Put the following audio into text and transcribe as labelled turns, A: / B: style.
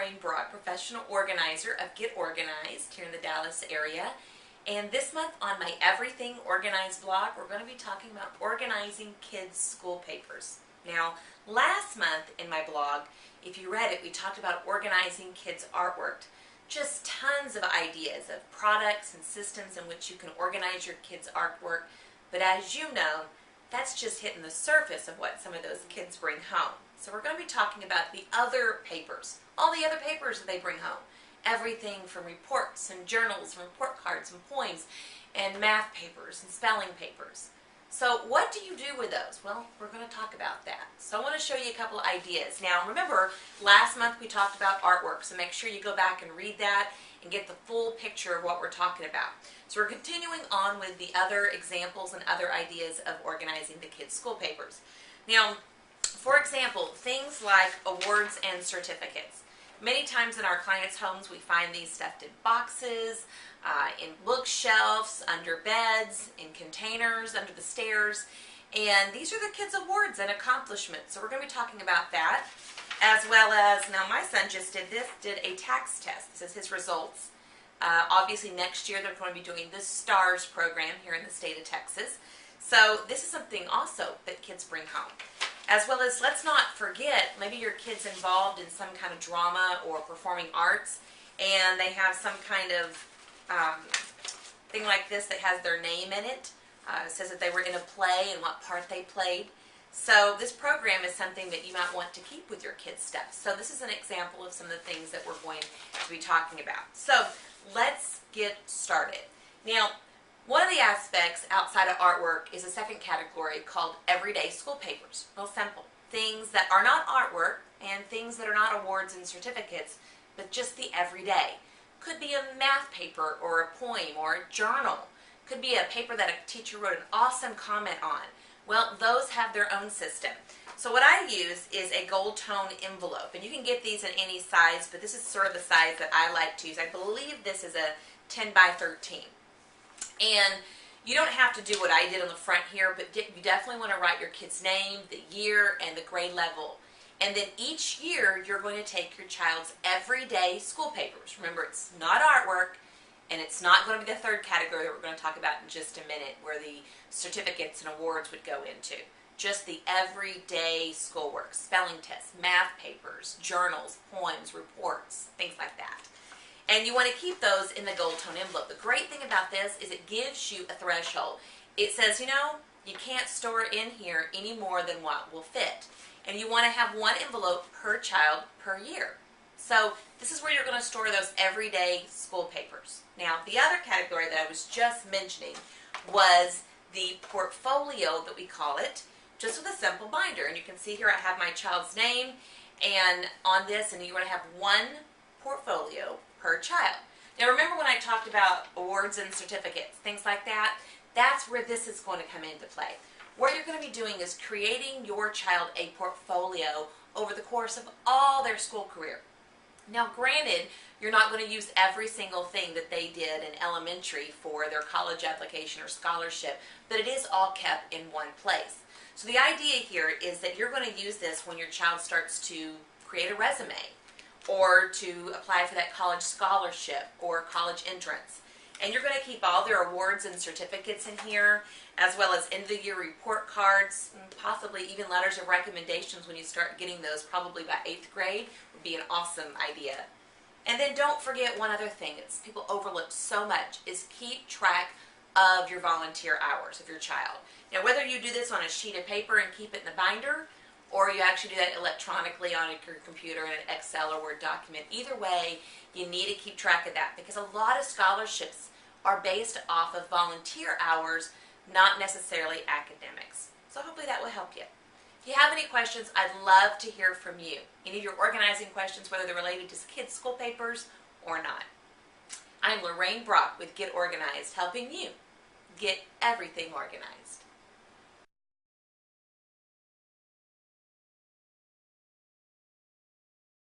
A: Lorraine Brock, professional organizer of Get Organized here in the Dallas area. And this month on my Everything Organized blog, we're going to be talking about organizing kids' school papers. Now, last month in my blog, if you read it, we talked about organizing kids' artwork. Just tons of ideas of products and systems in which you can organize your kids' artwork. But as you know, that's just hitting the surface of what some of those kids bring home. So we're going to be talking about the other papers, all the other papers that they bring home. Everything from reports and journals and report cards and poems and math papers and spelling papers. So what do you do with those? Well, we're going to talk about that. So I want to show you a couple of ideas. Now remember, last month we talked about artwork, so make sure you go back and read that and get the full picture of what we're talking about. So we're continuing on with the other examples and other ideas of organizing the kids' school papers. Now, for example, things like awards and certificates. Many times in our clients' homes we find these stuffed in boxes, in bookshelves, under beds, in containers, under the stairs, and these are the kids' awards and accomplishments. So we're going to be talking about that, as well as, now my son just did a tax test. This is his results. Obviously next year they're going to be doing the STARS program here in the state of Texas. So this is something also that kids bring home. As well as, let's not forget, maybe your kid's involved in some kind of drama or performing arts, and they have some kind of thing like this that has their name in it. It says that they were in a play and what part they played. So this program is something that you might want to keep with your kids' stuff. So this is an example of some of the things that we're going to be talking about. So let's get started. Now, one of the aspects outside of artwork is a second category called everyday school papers. Real simple. Things that are not artwork and things that are not awards and certificates, but just the everyday. Could be a math paper or a poem or a journal. Could be a paper that a teacher wrote an awesome comment on. Well, those have their own system. So what I use is a gold tone envelope, and you can get these in any size, but this is sort of the size that I like to use. I believe this is a 10 by 13. And you don't have to do what I did on the front here, but you definitely want to write your kid's name, the year, and the grade level. And then each year you're going to take your child's everyday school papers. Remember, it's not artwork, and it's not going to be the third category that we're going to talk about in just a minute, where the certificates and awards would go into. Just the everyday schoolwork, spelling tests, math papers, journals, poems, reports, things like that. And you want to keep those in the gold tone envelope. The great thing about this is it gives you a threshold. It says, you know, you can't store it in here any more than what will fit. And you want to have one envelope per child per year. So this is where you're going to store those everyday school papers. Now, the other category that I was just mentioning was the portfolio that we call it, just with a simple binder. And you can see here I have my child's name and on this, and you're going to have one portfolio per child. Now remember when I talked about awards and certificates, things like that, that's where this is going to come into play. What you're going to be doing is creating your child a portfolio over the course of all their school career. Now granted, you're not going to use every single thing that they did in elementary for their college application or scholarship, but it is all kept in one place. So the idea here is that you're going to use this when your child starts to create a resume, or to apply for that college scholarship or college entrance. And you're going to keep all their awards and certificates in here, as well as end-of-the-year report cards, and possibly even letters of recommendations when you start getting those, probably by 8th grade, would be an awesome idea. And then don't forget one other thing that people overlook so much, is keep track of your volunteer hours of your child. Now whether you do this on a sheet of paper and keep it in the binder, or you actually do that electronically on your computer in an Excel or Word document. Either way, you need to keep track of that, because a lot of scholarships are based off of volunteer hours, not necessarily academics. So hopefully that will help you. If you have any questions, I'd love to hear from you. Any of your organizing questions, whether they're related to kids' school papers or not. I'm Lorraine Brock with Get Organized, helping you get everything organized.